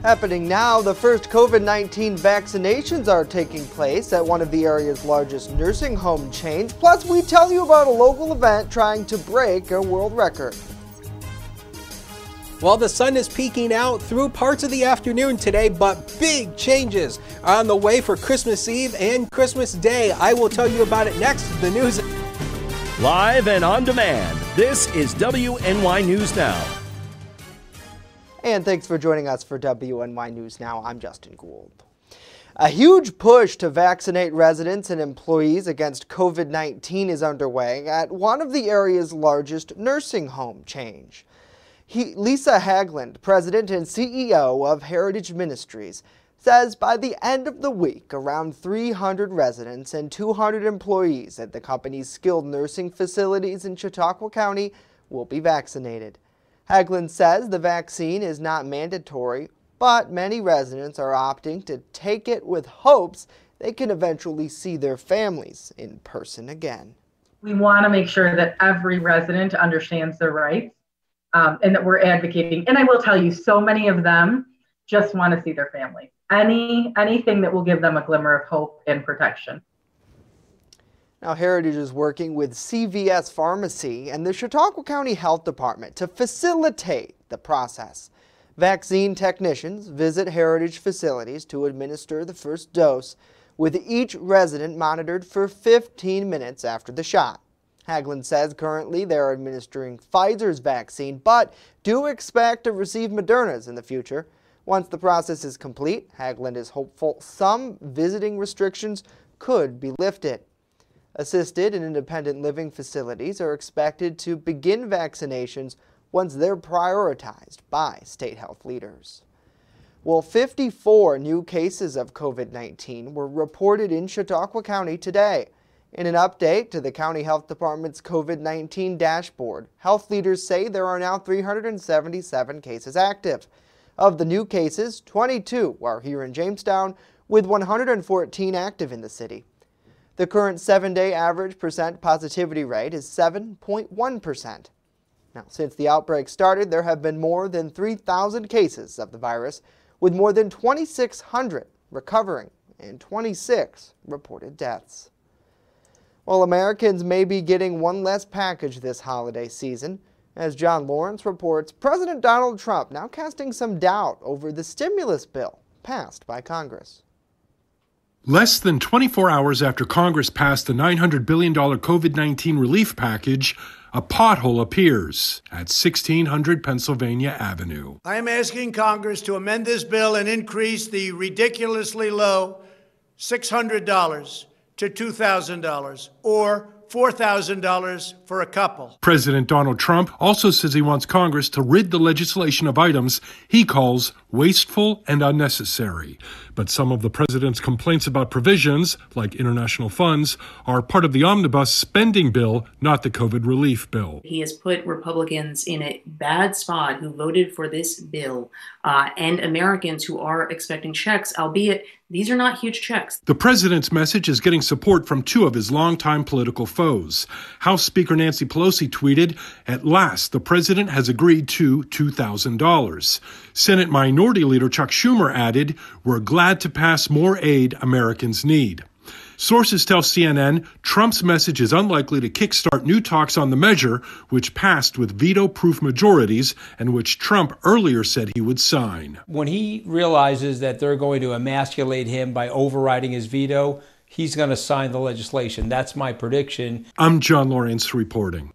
Happening now, the first COVID-19 vaccinations are taking place at one of the area's largest nursing home chains. Plus, we tell you about a local event trying to break a world record. Well, the sun is peeking out through parts of the afternoon today, but big changes are on the way for Christmas Eve and Christmas Day. I will tell you about it next. The news. Live and on demand, this is WNY News Now. And thanks for joining us for WNY News Now. I'm Justin Gould. A huge push to vaccinate residents and employees against COVID-19 is underway at one of the area's largest nursing home chains. Lisa Haglund, president and CEO of Heritage Ministries, says by the end of the week, around 300 residents and 200 employees at the company's skilled nursing facilities in Chautauqua County will be vaccinated. Haglund says the vaccine is not mandatory, but many residents are opting to take it with hopes they can eventually see their families in person again. We want to make sure that every resident understands their rights and that we're advocating. And I will tell you, so many of them just want to see their family. Anything that will give them a glimmer of hope and protection. Now, Heritage is working with CVS Pharmacy and the Chautauqua County Health Department to facilitate the process. Vaccine technicians visit Heritage facilities to administer the first dose, with each resident monitored for 15 minutes after the shot. Haglund says currently they're administering Pfizer's vaccine, but do expect to receive Moderna's in the future. Once the process is complete, Haglund is hopeful some visiting restrictions could be lifted. Assisted and independent living facilities are expected to begin vaccinations once they're prioritized by state health leaders. Well, 54 new cases of COVID-19 were reported in Chautauqua County today. In an update to the County Health Department's COVID-19 dashboard, health leaders say there are now 377 cases active. Of the new cases, 22 are here in Jamestown, with 114 active in the city. The current 7-day average percent positivity rate is 7.1%. Now, since the outbreak started, there have been more than 3,000 cases of the virus, with more than 2,600 recovering and 26 reported deaths. Well, Americans may be getting one less package this holiday season. As John Lawrence reports, President Donald Trump now casting some doubt over the stimulus bill passed by Congress. Less than 24 hours after Congress passed the $900 billion COVID-19 relief package, a pothole appears at 1600 Pennsylvania Avenue. I am asking Congress to amend this bill and increase the ridiculously low $600 to $2,000 or $4,000 for a couple. President Donald Trump also says he wants Congress to rid the legislation of items he calls wasteful and unnecessary. But some of the president's complaints about provisions, like international funds, are part of the omnibus spending bill, not the COVID relief bill. He has put Republicans in a bad spot who voted for this bill and Americans who are expecting checks, albeit these are not huge checks. The president's message is getting support from two of his longtime political foes. House Speaker Nancy Pelosi tweeted, "At last, the president has agreed to $2,000. Senate Minority Leader Chuck Schumer added, "We're glad to pass more aid Americans need." Sources tell CNN Trump's message is unlikely to kickstart new talks on the measure, which passed with veto-proof majorities and which Trump earlier said he would sign. When he realizes that they're going to emasculate him by overriding his veto, he's going to sign the legislation. That's my prediction. I'm John Lawrence reporting.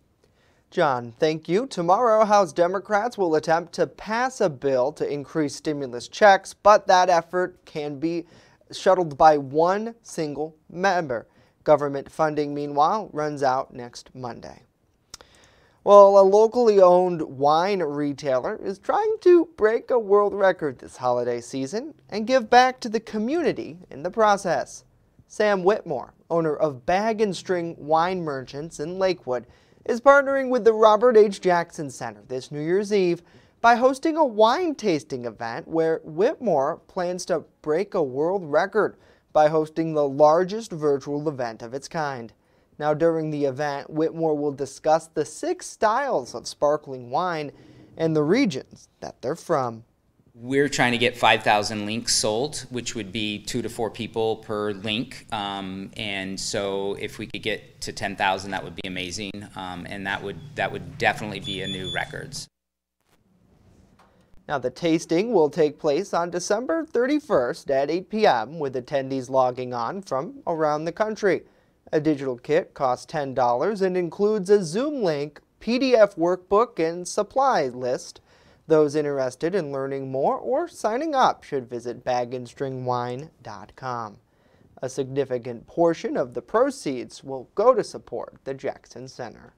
John, thank you. Tomorrow, House Democrats will attempt to pass a bill to increase stimulus checks, but that effort can be shuttled by one single member. Government funding, meanwhile, runs out next Monday. Well, a locally owned wine retailer is trying to break a world record this holiday season and give back to the community in the process. Sam Whitmore, owner of Bag and String Wine Merchants in Lakewood, is partnering with the Robert H. Jackson Center this New Year's Eve by hosting a wine tasting event where Whitmore plans to break a world record by hosting the largest virtual event of its kind. Now, during the event, Whitmore will discuss the 6 styles of sparkling wine and the regions that they're from. We're trying to get 5,000 links sold, which would be 2 to 4 people per link. And so if we could get to 10,000, that would be amazing. And that would definitely be a new records. Now, the tasting will take place on December 31st at 8 p.m. with attendees logging on from around the country. A digital kit costs $10 and includes a Zoom link, PDF workbook, and supply list. Those interested in learning more or signing up should visit bagandstringwine.com. A significant portion of the proceeds will go to support the Jackson Center.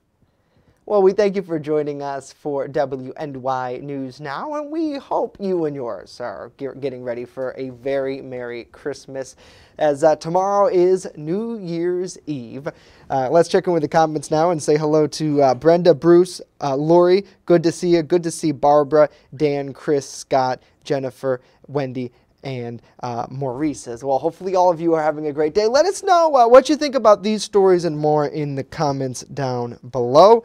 Well, we thank you for joining us for WNY News Now, and we hope you and yours are getting ready for a very Merry Christmas, as tomorrow is New Year's Eve. Let's check in with the comments now and say hello to Brenda, Bruce, Lori, good to see you. Good to see Barbara, Dan, Chris, Scott, Jennifer, Wendy, and Maurice as well. Hopefully all of you are having a great day. Let us know what you think about these stories and more in the comments down below.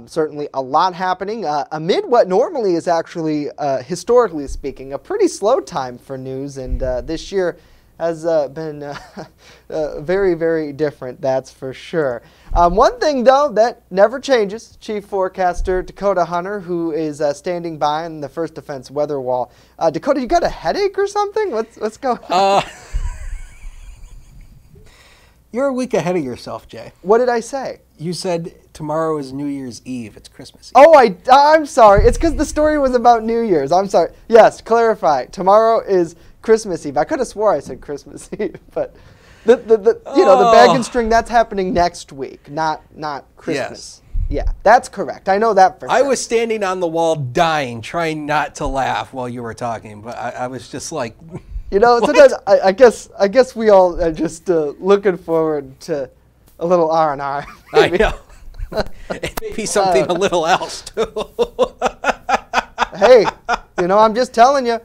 Certainly a lot happening amid what normally is actually, historically speaking, a pretty slow time for news, and this year has been very, very different, that's for sure. One thing, though, that never changes, Chief Forecaster Dakota Hunter, who is standing by in the First Defense weather wall. Dakota, you got a headache or something? What's going on? You're a week ahead of yourself, Jay. What did I say? You said tomorrow is New Year's Eve. It's Christmas Eve. Oh, I'm sorry. It's because the story was about New Year's. I'm sorry. Yes, clarify. Tomorrow is Christmas Eve. I could have swore I said Christmas Eve, but the bag and string, that's happening next week, not Christmas. Yes. Yeah, that's correct. I know that for sure. I was standing on the wall dying, trying not to laugh while you were talking, but I was just like, sometimes I guess we all are just looking forward to a little R&R. I know. Maybe something a little else too. Hey, I'm just telling you.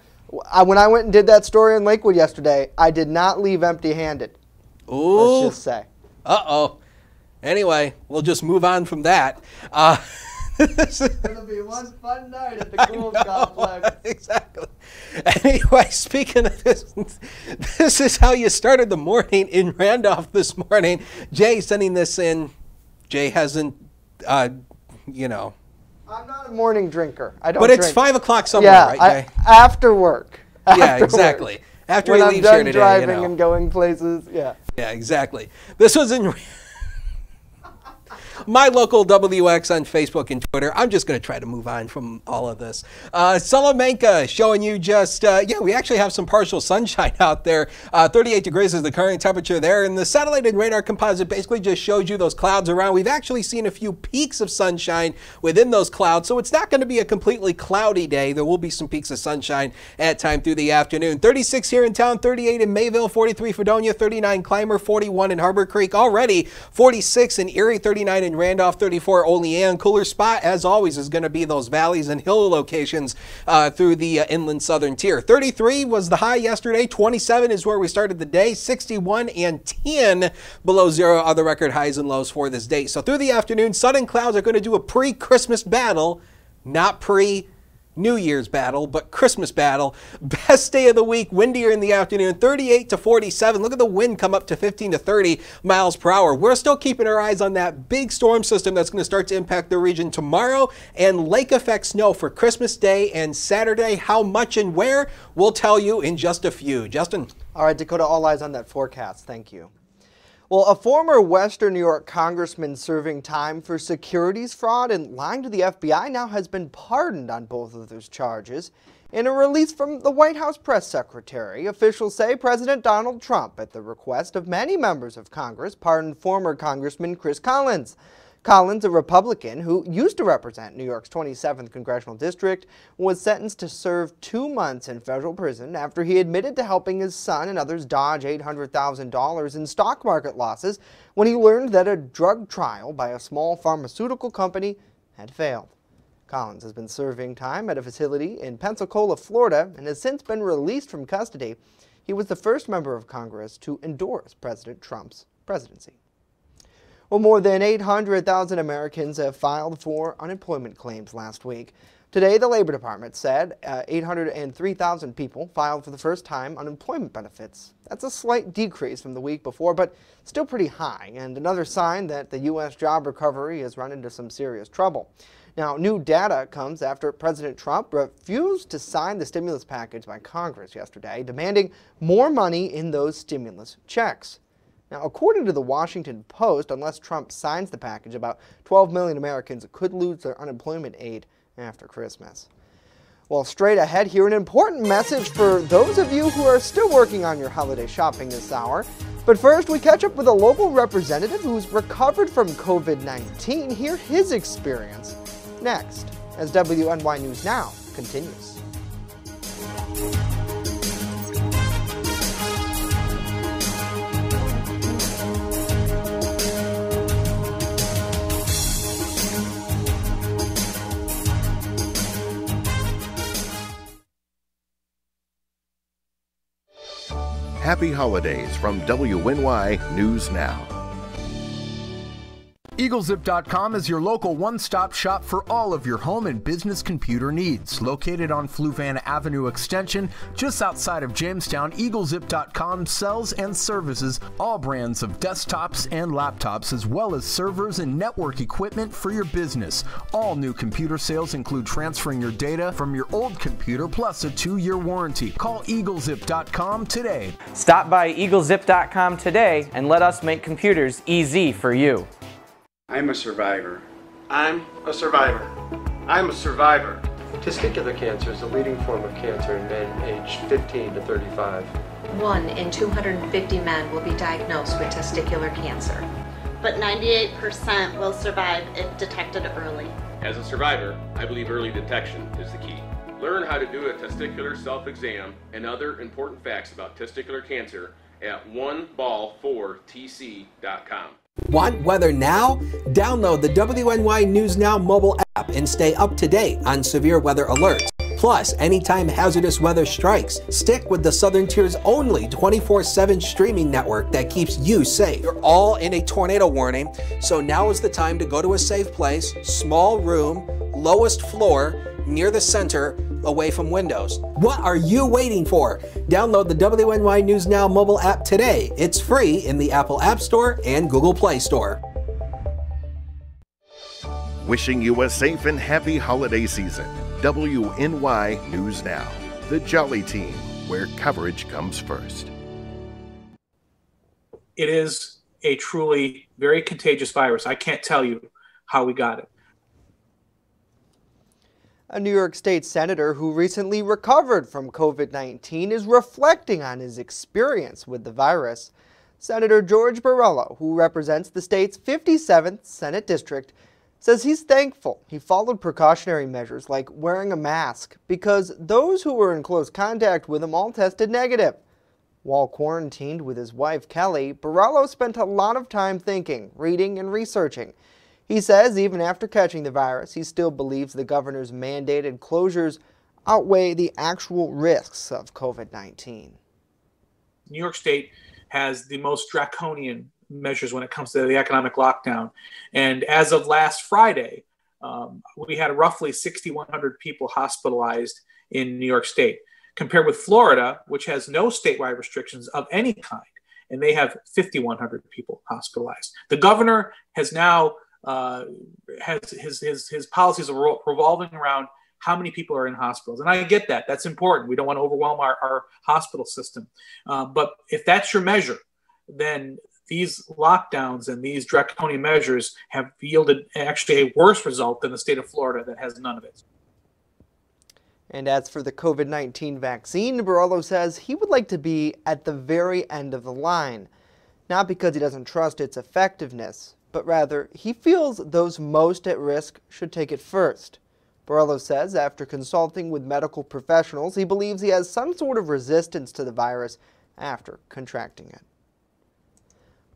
When I went and did that story in Lakewood yesterday, I did not leave empty-handed. Ooh. Let's just say. Uh-oh. Anyway, we'll just move on from that. It's going to be one fun night at the Cool Complex. Exactly. Anyway, speaking of this, this is how you started the morning in Randolph this morning. Jay sending this in. Jay hasn't, I'm not a morning drinker. I don't But it's drink. 5 o'clock somewhere, right, Jay? After work. Yeah, exactly. Work. After when he I'm leaves done here today, driving and going places, yeah. Yeah, exactly. This was in my local WX on Facebook and Twitter. I'm just going to try to move on from all of this. Salamanca showing you just, we actually have some partial sunshine out there. 38 degrees is the current temperature there. And the satellite and radar composite basically just shows you those clouds around. We've actually seen a few peaks of sunshine within those clouds. So it's not going to be a completely cloudy day. There will be some peaks of sunshine at time through the afternoon. 36 here in town, 38 in Mayville, 43 Fredonia, 39 Clymer, 41 in Harbor Creek. Already 46 in Erie, 39 in Randolph, 34 Olean. Cooler spot, as always, is going to be those valleys and hill locations through the inland southern tier. 33 was the high yesterday. 27 is where we started the day. 61 and 10 below zero are the record highs and lows for this day. So through the afternoon, sun and clouds are going to do a pre-Christmas battle, not New Year's battle, but Christmas battle. Best day of the week, windier in the afternoon, 38 to 47. Look at the wind come up to 15 to 30 miles per hour. We're still keeping our eyes on that big storm system that's going to start to impact the region tomorrow, and lake effect snow for Christmas Day and Saturday. How much and where, we'll tell you in just a few. Justin? All right, Dakota, all eyes on that forecast. Thank you. Well, a former Western New York congressman serving time for securities fraud and lying to the FBI now has been pardoned on both of those charges. In a release from the White House press secretary, officials say President Donald Trump, at the request of many members of Congress, pardoned former Congressman Chris Collins. Collins, a Republican who used to represent New York's 27th congressional district, was sentenced to serve 2 months in federal prison after he admitted to helping his son and others dodge $800,000 in stock market losses when he learned that a drug trial by a small pharmaceutical company had failed. Collins has been serving time at a facility in Pensacola, Florida, and has since been released from custody. He was the first member of Congress to endorse President Trump's presidency. Well, more than 800,000 Americans have filed for unemployment claims last week. Today, the Labor Department said 803,000 people filed for the first time unemployment benefits. That's a slight decrease from the week before, but still pretty high, and another sign that the U.S. job recovery has run into some serious trouble. Now, new data comes after President Trump refused to sign the stimulus package by Congress yesterday, demanding more money in those stimulus checks. Now, according to the Washington Post, unless Trump signs the package, about 12 million Americans could lose their unemployment aid after Christmas. Well, straight ahead here, an important message for those of you who are still working on your holiday shopping this hour. But first, we catch up with a local representative who's recovered from COVID-19. Hear his experience next, as WNY News Now continues. Happy holidays from WNY News Now. EagleZip.com is your local one-stop shop for all of your home and business computer needs. Located on Fluvan Avenue Extension, just outside of Jamestown, EagleZip.com sells and services all brands of desktops and laptops, as well as servers and network equipment for your business. All new computer sales include transferring your data from your old computer plus a 2-year warranty. Call EagleZip.com today. Stop by EagleZip.com today and let us make computers easy for you. I'm a survivor. I'm a survivor. I'm a survivor. Testicular cancer is the leading form of cancer in men aged 15 to 35. 1 in 250 men will be diagnosed with testicular cancer. But 98% will survive if detected early. As a survivor, I believe early detection is the key. Learn how to do a testicular self-exam and other important facts about testicular cancer at oneball4tc.com. Want weather now? Download the WNY News Now mobile app and stay up to date on severe weather alerts. Plus, anytime hazardous weather strikes, stick with the Southern Tier's only 24/7 streaming network that keeps you safe. You're all in a tornado warning, so now is the time to go to a safe place, small room, lowest floor, near the center, away from windows. What are you waiting for? Download the WNY News Now mobile app today. It's free in the Apple App Store and Google Play Store. Wishing you a safe and happy holiday season. WNY News Now, the Jolly Team, where coverage comes first. It is a truly very contagious virus. I can't tell you how we got it. A New York State senator who recently recovered from COVID-19 is reflecting on his experience with the virus. Senator George Borrello, who represents the state's 57th Senate District, says he's thankful he followed precautionary measures like wearing a mask because those who were in close contact with him all tested negative. While quarantined with his wife, Kelly, Borrello spent a lot of time thinking, reading, and researching. He says even after catching the virus, he still believes the governor's mandated closures outweigh the actual risks of COVID-19. New York State has the most draconian measures when it comes to the economic lockdown. And as of last Friday, we had roughly 6,100 people hospitalized in New York State, compared with Florida, which has no statewide restrictions of any kind, and they have 5,100 people hospitalized. The governor has now has his policies are revolving around how many people are in hospitals. And I get that. That's important. We don't want to overwhelm our hospital system. But if that's your measure, then these lockdowns and these draconian measures have yielded actually a worse result than the state of Florida that has none of it. And as for the COVID-19 vaccine, Borrello says he would like to be at the very end of the line, not because he doesn't trust its effectiveness, but rather he feels those most at risk should take it first. Borrello says after consulting with medical professionals, he believes he has some sort of resistance to the virus after contracting it.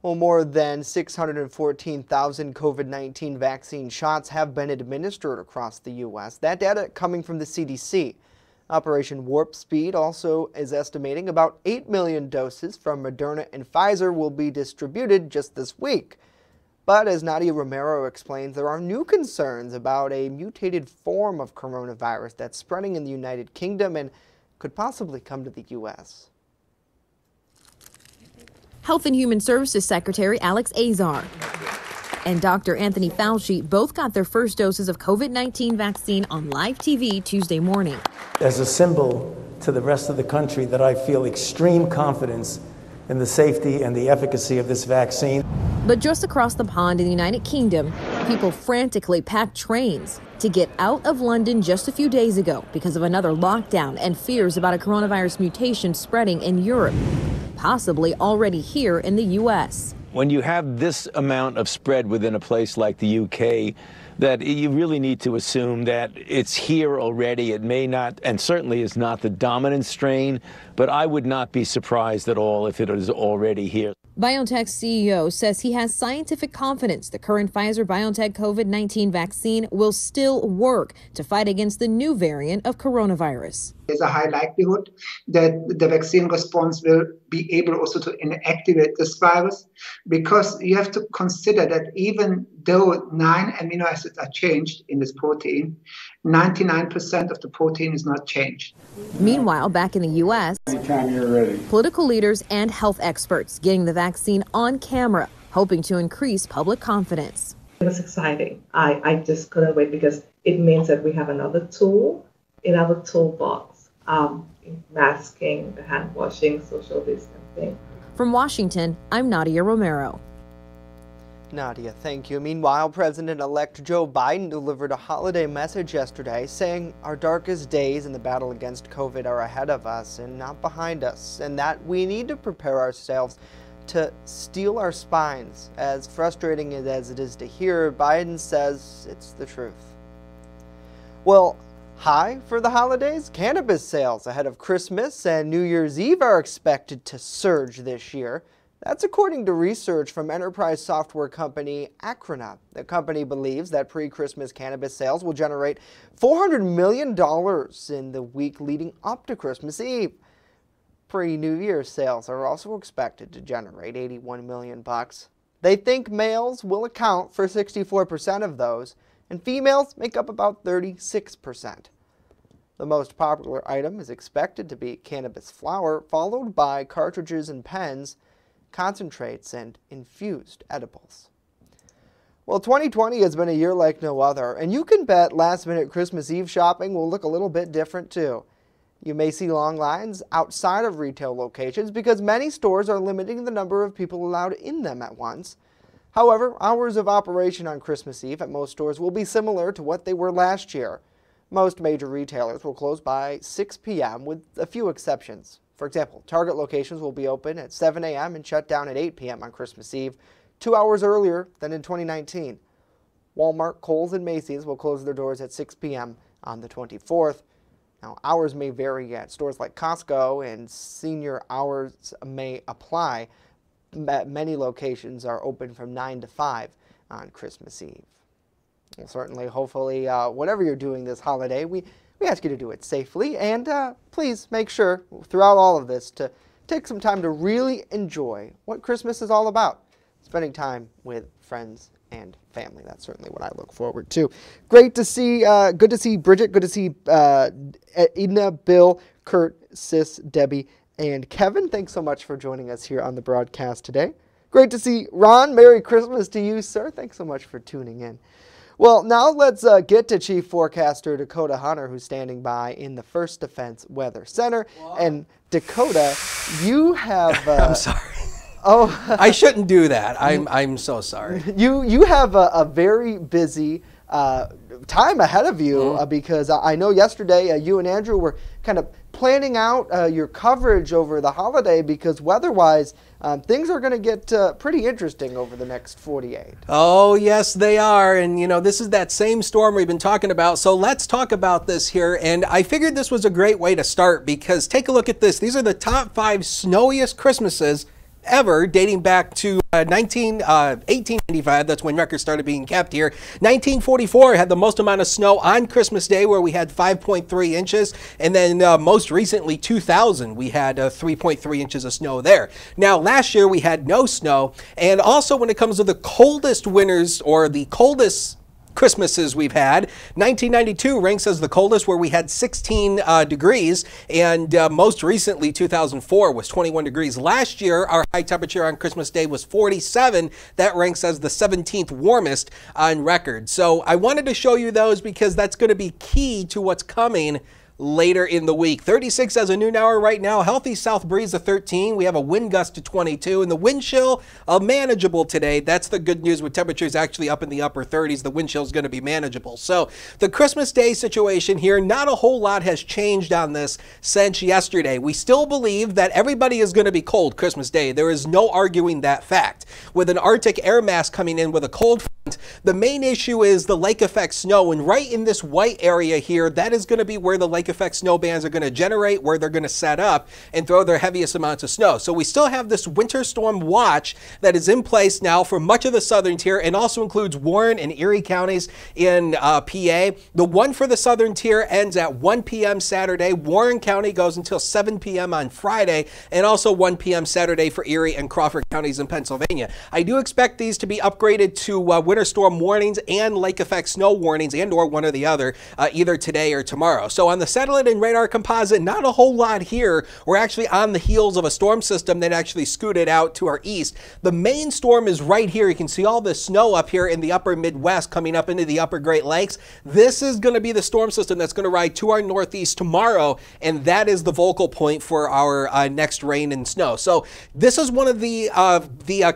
Well, more than 614,000 COVID-19 vaccine shots have been administered across the U.S. That data coming from the CDC. Operation Warp Speed also is estimating about 8 million doses from Moderna and Pfizer will be distributed just this week. But as Nadia Romero explains, there are new concerns about a mutated form of coronavirus that's spreading in the United Kingdom and could possibly come to the U.S. Health and Human Services Secretary Alex Azar and Dr. Anthony Fauci both got their first doses of COVID-19 vaccine on live TV Tuesday morning. As a symbol to the rest of the country that I feel extreme confidence in the safety and the efficacy of this vaccine. But just across the pond in the United Kingdom, people frantically packed trains to get out of London just a few days ago because of another lockdown and fears about a coronavirus mutation spreading in Europe, possibly already here in the U.S. When you have this amount of spread within a place like the UK, that you really need to assume that it's here already. It may not, and certainly is not the dominant strain, but I would not be surprised at all if it is already here. BioNTech's CEO says he has scientific confidence the current Pfizer-BioNTech COVID-19 vaccine will still work to fight against the new variant of coronavirus. There's a high likelihood that the vaccine response will be able also to inactivate this virus, because you have to consider that even though 9 amino acids are changed in this protein, 99% of the protein is not changed. Meanwhile, back in the U.S., anytime you're ready, political leaders and health experts getting the vaccine on camera, hoping to increase public confidence. It was exciting. I just couldn't wait, because it means that we have another tool in our toolbox. Masking, hand washing, social distancing. From Washington, I'm Nadia Romero. Nadia, thank you. Meanwhile, President-elect Joe Biden delivered a holiday message yesterday saying our darkest days in the battle against COVID are ahead of us and not behind us, and that we need to prepare ourselves to steel our spines. As frustrating as it is to hear, Biden says it's the truth. Well, high for the holidays? Cannabis sales ahead of Christmas and New Year's Eve are expected to surge this year. That's according to research from enterprise software company Acrona. The company believes that pre-Christmas cannabis sales will generate $400 million in the week leading up to Christmas Eve. Pre-New Year's sales are also expected to generate $81 million. They think males will account for 64% of those, and females make up about 36%. The most popular item is expected to be cannabis flower, followed by cartridges and pens, concentrates, and infused edibles. Well, 2020 has been a year like no other, and you can bet last-minute Christmas Eve shopping will look a little bit different too. You may see long lines outside of retail locations because many stores are limiting the number of people allowed in them at once. However, hours of operation on Christmas Eve at most stores will be similar to what they were last year. Most major retailers will close by 6 p.m. with a few exceptions. For example, Target locations will be open at 7 a.m. and shut down at 8 p.m. on Christmas Eve, 2 hours earlier than in 2019. Walmart, Kohl's, and Macy's will close their doors at 6 p.m. on the 24th. Now, hours may vary at stores like Costco, and senior hours may apply. Many locations are open from 9 to 5 on Christmas Eve. Well, certainly, hopefully, whatever you're doing this holiday, we ask you to do it safely, and please make sure throughout all of this to take some time to really enjoy what Christmas is all about, spending time with friends and family. That's certainly what I look forward to. Great to see, good to see Bridget, good to see Edna, Bill, Kurt, Sis, Debbie, and Kevin. Thanks so much for joining us here on the broadcast today. Great to see Ron. Merry Christmas to you, sir. Thanks so much for tuning in. Well, now let's get to Chief Forecaster Dakota Hunter, who's standing by in the First Defense Weather Center. What? And Dakota, you have... I'm sorry. Oh, I shouldn't do that. I'm so sorry. You have a very busy time ahead of you because I know yesterday you and Andrew were kind of planning out your coverage over the holiday because weather-wise, things are going to get pretty interesting over the next 48. Oh, yes, they are. And, you know, this is that same storm we've been talking about. So let's talk about this here. And I figured this was a great way to start because take a look at this. These are the top 5 snowiest Christmases ever, dating back to 1895. That's when records started being kept here. 1944 had the most amount of snow on Christmas Day, where we had 5.3 inches. And then most recently, 2000, we had 3.3 inches of snow there. Now, last year we had no snow. And also when it comes to the coldest winters, or the coldest Christmases we've had, 1992 ranks as the coldest, where we had 16 degrees, and most recently 2004 was 21 degrees. Last year our high temperature on Christmas Day was 47. That ranks as the 17th warmest on record. So I wanted to show you those because that's going to be key to what's coming later in the week. 36 as a noon hour right now. Healthy south breeze of 13. We have a wind gust to 22, and the wind chill manageable today. That's the good news, with temperatures actually up in the upper 30s. The wind chill is going to be manageable. So the Christmas Day situation here, not a whole lot has changed on this since yesterday. We still believe that everybody is going to be cold Christmas Day. There is no arguing that fact. With an Arctic air mass coming in with a cold front, the main issue is the lake effect snow, and right in this white area here, that is going to be where the lake effect snow bands are going to generate, where they're going to set up and throw their heaviest amounts of snow. So we still have this winter storm watch that is in place now for much of the southern tier, and also includes Warren and Erie counties in PA. The one for the southern tier ends at 1 p.m. Saturday. Warren County goes until 7 p.m. on Friday, and also 1 p.m. Saturday for Erie and Crawford counties in Pennsylvania. I do expect these to be upgraded to winter storm warnings and lake effect snow warnings, and or one or the other, either today or tomorrow. So on the satellite and radar composite, not a whole lot here. We're actually on the heels of a storm system that actually scooted out to our east. The main storm is right here. You can see all the snow up here in the upper Midwest coming up into the upper Great Lakes. This is going to be the storm system that's going to ride to our northeast tomorrow, and that is the focal point for our next rain and snow. So this is one of the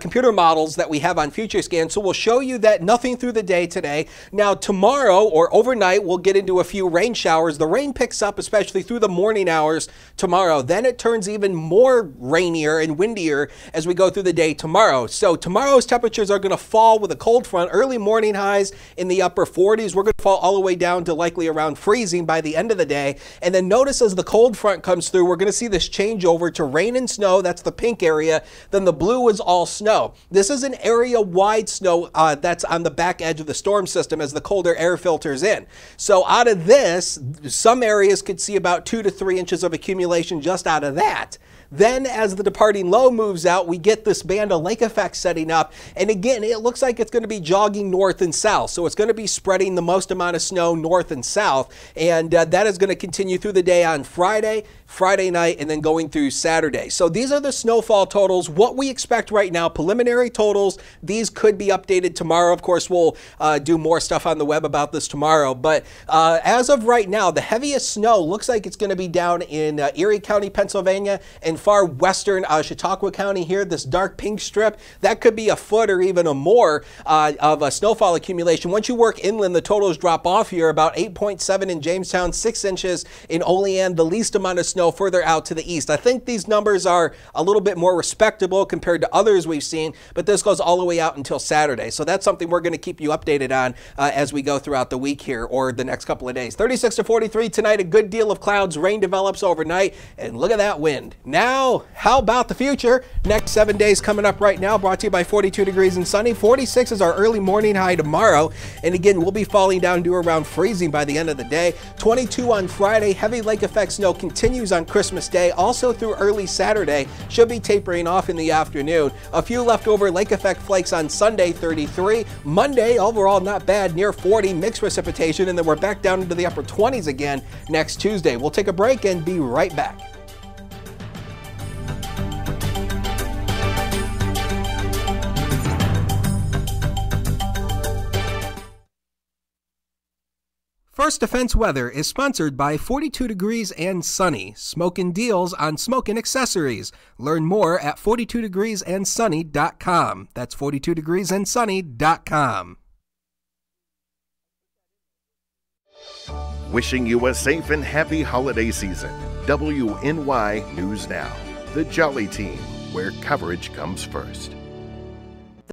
computer models that we have on FutureScan. So we'll show you that nothing through the day today. Now tomorrow or overnight, we'll get into a few rain showers. The rain picks up especially through the morning hours tomorrow. Then it turns even more rainier and windier as we go through the day tomorrow. So tomorrow's temperatures are going to fall with a cold front. Early morning highs in the upper 40s. We're going to fall all the way down to likely around freezing by the end of the day. And then notice as the cold front comes through, we're going to see this change over to rain and snow. That's the pink area. Then the blue is all snow. This is an area-wide snow that's on the back edge of the storm system as the colder air filters in. So out of this, some areas could see about 2 to 3 inches of accumulation just out of that. Then as the departing low moves out, we get this band of lake effect setting up. And again, it looks like it's going to be jogging north and south. So it's going to be spreading the most amount of snow north and south. And that is going to continue through the day on Friday, Friday night, and then going through Saturday. So these are the snowfall totals. What we expect right now, preliminary totals. These could be updated tomorrow. Of course, we'll do more stuff on the web about this tomorrow. But as of right now, the heaviest snow looks like it's going to be down in Erie County, Pennsylvania, and far western Chautauqua County here. This dark pink strip, that could be a foot or even a more of a snowfall accumulation. Once you work inland, the totals drop off here. About 8.7 in Jamestown, 6 inches in Olean, the least amount of snow further out to the east. I think these numbers are a little bit more respectable compared to others we've seen, but this goes all the way out until Saturday. So that's something we're going to keep you updated on as we go throughout the week here, or the next couple of days. 36 to 43 tonight, a good deal of clouds. Rain develops overnight, and look at that wind. Now, how about the future? Next 7 days coming up right now, brought to you by 42 degrees and sunny. 46 is our early morning high tomorrow, and again, we'll be falling down to around freezing by the end of the day. 22 on Friday. Heavy lake effect snow continues on Christmas Day, also through early Saturday. Should be tapering off in the afternoon. A few leftover lake effect flakes on Sunday, 33. Monday, overall not bad, near 40, mixed precipitation, and then we're back down into the upper 20s again next Tuesday. We'll take a break and be right back. First Defense Weather is sponsored by 42 Degrees and Sunny, smokin' deals on smoking accessories. Learn more at 42degreesandsunny.com. That's 42degreesandsunny.com. Wishing you a safe and happy holiday season. WNY News Now, the Jolly Team, where coverage comes first.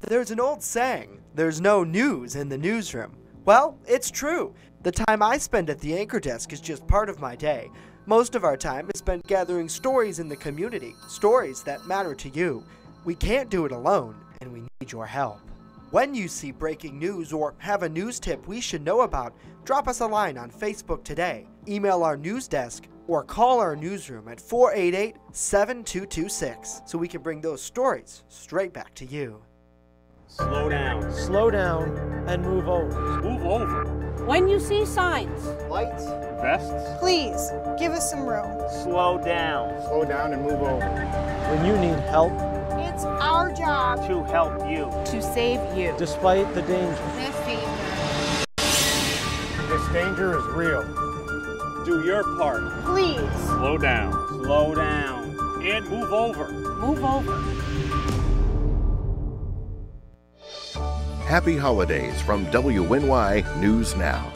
There's an old saying, there's no news in the newsroom. Well, it's true. The time I spend at the anchor desk is just part of my day. Most of our time is spent gathering stories in the community, stories that matter to you. We can't do it alone, and we need your help. When you see breaking news or have a news tip we should know about, drop us a line on Facebook today, email our news desk, or call our newsroom at 488-7226 so we can bring those stories straight back to you. Slow down. Slow down and move over. Move over. When you see signs, Lights. Vests. please give us some room. Slow down. Slow down and move over. When you need help, It's our job To help you. to save you. despite the danger. This danger is real. Do your part. Please Slow down. Slow down. And move over. move over. Happy holidays from WNY News Now.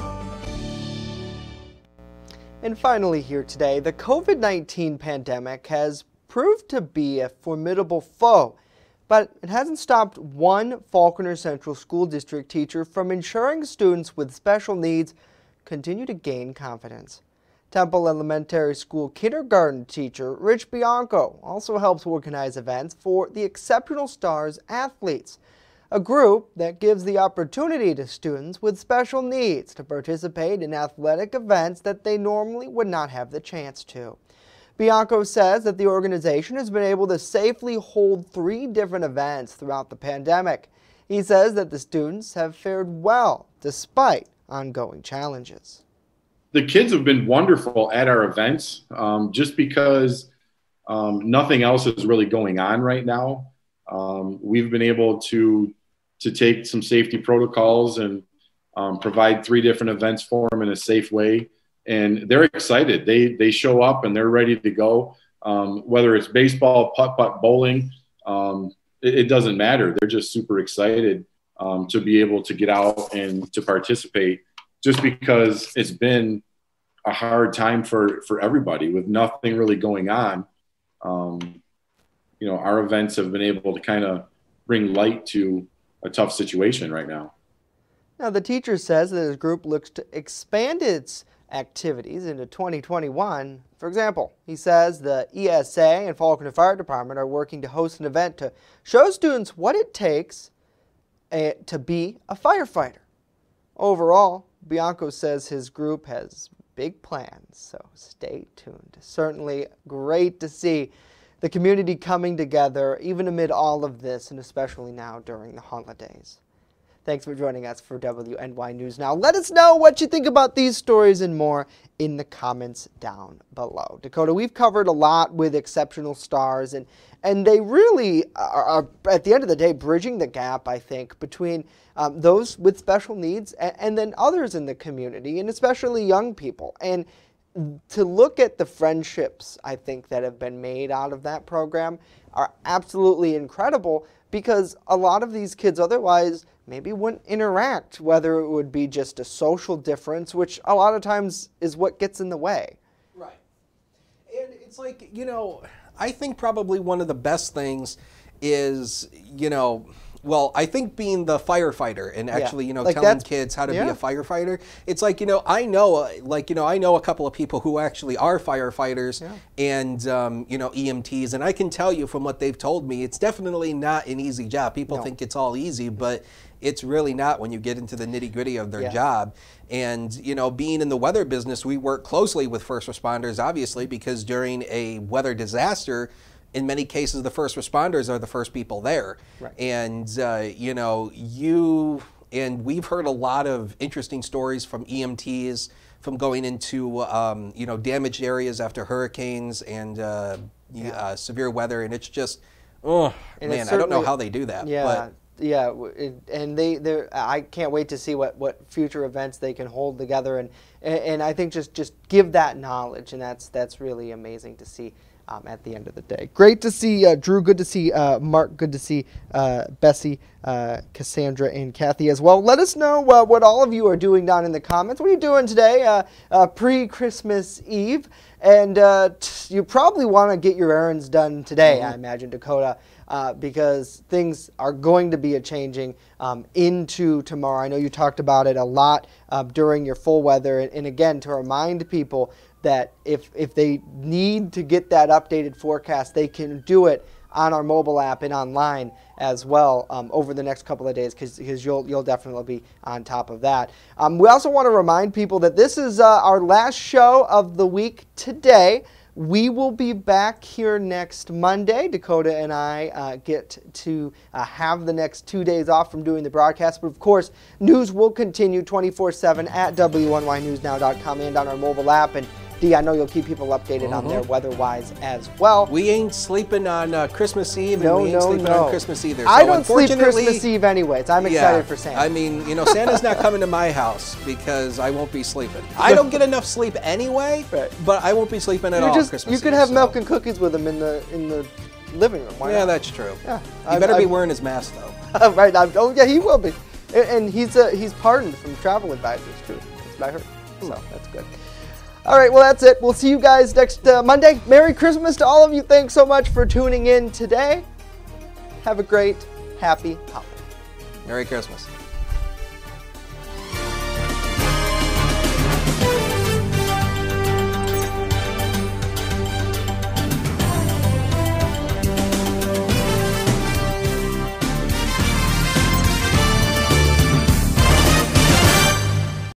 And finally here today, the COVID-19 pandemic has proved to be a formidable foe, but it hasn't stopped one Falconer Central School District teacher from ensuring students with special needs continue to gain confidence. Temple Elementary School kindergarten teacher Rich Bianco also helps organize events for the Exceptional Stars athletes, a group that gives the opportunity to students with special needs to participate in athletic events that they normally would not have the chance to. Bianco says that the organization has been able to safely hold 3 different events throughout the pandemic. He says that the students have fared well despite ongoing challenges. The kids have been wonderful at our events just because nothing else is really going on right now. We've been able to take some safety protocols and provide 3 different events for them in a safe way. And they're excited. They show up and they're ready to go. Whether it's baseball, putt-putt, bowling, it doesn't matter. They're just super excited to be able to get out and to participate, just because it's been a hard time for everybody with nothing really going on. Our events have been able to kind of bring light to a tough situation right now. Now, the teacher says that his group looks to expand its activities into 2021. For example, he says the ESA and Falconer Fire Department are working to host an event to show students what it takes to be a firefighter. Overall, Bianco says his group has big plans, so stay tuned. Certainly great to see the community coming together, even amid all of this, and especially now during the holidays. Thanks for joining us for WNY News Now. Let us know what you think about these stories and more in the comments down below. Dakota, we've covered a lot with Exceptional Stars, and they really are, at the end of the day, bridging the gap, I think, between those with special needs and then others in the community, and especially young people. And to look at the friendships, I think, that have been made out of that program are absolutely incredible, because a lot of these kids otherwise maybe wouldn't interact, whether it would be just a social difference, which a lot of times is what gets in the way. Right. And it's like, I think probably one of the best things is, well, I think being the firefighter and actually, Like telling kids how to be a firefighter. It's like, I know a couple of people who actually are firefighters and, EMTs. And I can tell you from what they've told me, it's definitely not an easy job. People think it's all easy, but it's really not when you get into the nitty gritty of their job. And, being in the weather business, we work closely with first responders, obviously, because during a weather disaster, in many cases, the first responders are the first people there. Right. And, we've heard a lot of interesting stories from EMTs, from going into, damaged areas after hurricanes and severe weather. And it's just, I don't know how they do that. Yeah. And I can't wait to see what future events they can hold together, and I think just give that knowledge, and that's really amazing to see at the end of the day. Great to see Drew, good to see Mark, good to see Bessie, Cassandra, and Kathy as well. Let us know what all of you are doing down in the comments. What are you doing today, pre-Christmas Eve? And you probably want to get your errands done today, I imagine, Dakota. Because things are going to be changing into tomorrow. I know you talked about it a lot during your full weather. And again, to remind people that if they need to get that updated forecast, they can do it on our mobile app and online as well over the next couple of days, because you'll definitely be on top of that. We also want to remind people that this is our last show of the week today. We will be back here next Monday. Dakota and I get to have the next 2 days off from doing the broadcast. But of course, news will continue 24/7 at WNYNewsNow.com and on our mobile app. And Dee, I know you'll keep people updated on there weather-wise as well. We ain't sleeping on Christmas Eve, and we ain't sleeping on Christmas either. So I don't sleep Christmas Eve anyways. I'm excited for Santa. I mean, you know, Santa's not coming to my house because I won't be sleeping. I don't get enough sleep anyway, but I won't be sleeping at all Christmas Eve. You could have milk and cookies with him in the living room. Why not? That's true. Yeah. He better be wearing his mask, though. Right. Oh, yeah, he will be. And he's pardoned from travel advisors, too. That's what I heard. So that's good. All right, well, that's it. We'll see you guys next Monday. Merry Christmas to all of you. Thanks so much for tuning in today. Have a great, happy holiday. Merry Christmas.